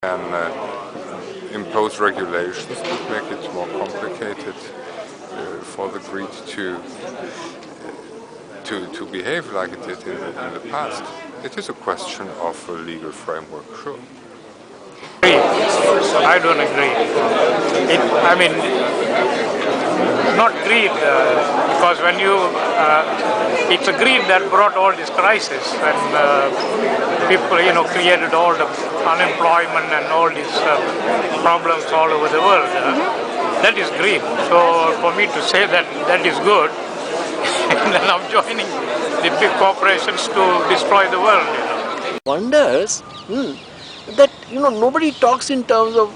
And impose regulations that make it more complicated for the greed to behave like it did in the past. It is a question of a legal framework, sure. I don't agree. Not greed, because when it's a greed that brought all this crisis, and people, created all the unemployment and all these problems all over the world. That is greed. So for me to say that is good, then I'm joining the big corporations to destroy the world. Wonders that nobody talks in terms of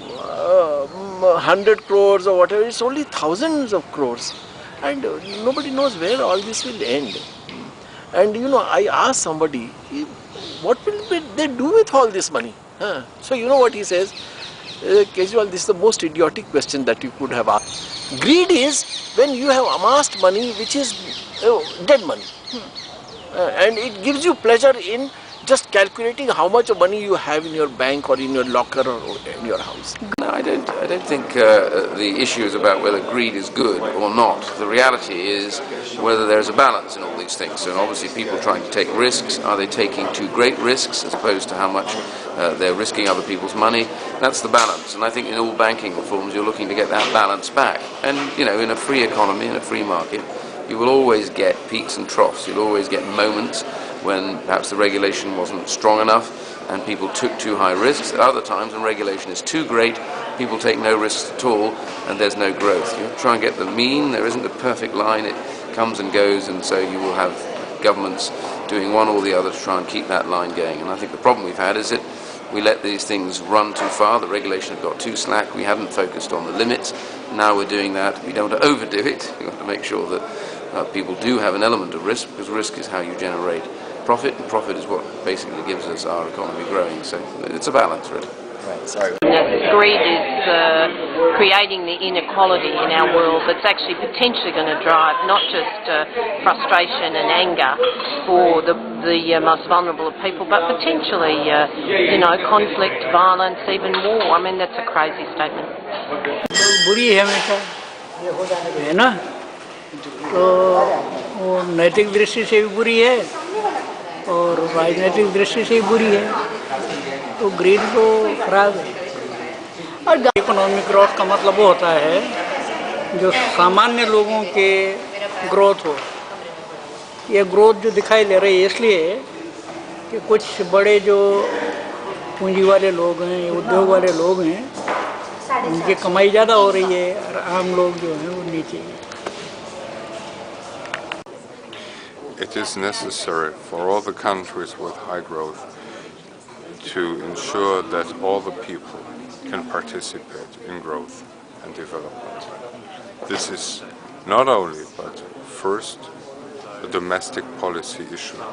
100 crores or whatever. It's only thousands of crores, and nobody knows where all this will end. And I asked somebody, what will they do with all this money? So what he says, Kejriwal, this is the most idiotic question that you could have asked. Greed is when you have amassed money which is dead money, and it gives you pleasure in just calculating how much money you have in your bank or in your locker or in your house. No, I don't think the issue is about whether greed is good or not. The reality is whether there's a balance in all these things. So obviously people trying to take risks, are they taking too great risks as opposed to how much they're risking other people's money? That's the balance. And I think in all banking reforms you're looking to get that balance back. And in a free economy, in a free market, you will always get peaks and troughs. You'll always get moments when perhaps the regulation wasn't strong enough and people took too high risks. At other times when regulation is too great, people take no risks at all and there's no growth. You try and get the mean. There isn't a perfect line. It comes and goes, and so you will have governments doing one or the other to try and keep that line going. And I think the problem we've had is that we let these things run too far. The regulation got too slack. We haven't focused on the limits. Now we're doing that. We don't want to overdo it. We want to make sure that people do have an element of risk, because risk is how you generate profit, and profit is what basically gives us our economy growing. So it's a balance, really. Right, sorry. Greed is creating the inequality in our world that's actually potentially going to drive not just frustration and anger for the most vulnerable of people, but potentially, conflict, violence, even war. I mean, that's a crazy statement. बुरी है हमेशा, है ना? तो वो नैतिक दृष्टि से भी बुरी है और राजनीतिक दृष्टि से भी बुरी है, तो ग्रीड तो खराब है। और इकोनॉमिक ग्रोथ का मतलब वो होता है जो सामान्य लोगों के ग्रोथ हो। ये ग्रोथ जो दिखाई दे रही है इसलिए कि कुछ बड़े जो पूंजी वाले लोग हैं, उद्योग वाले लोग हैं, उनकी कमाई ज़्यादा हो रही है और आम लोग जो हैं वो नीचे हैं। It is necessary for all the countries with high growth to ensure that all the people can participate in growth and development. This is not only, but first, a domestic policy issue.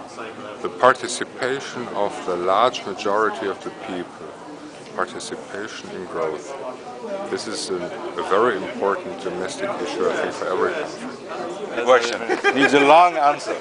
The participation of the large majority of the people, participation in growth, this is a very important domestic issue, I think, for every country. Question needs a long answer.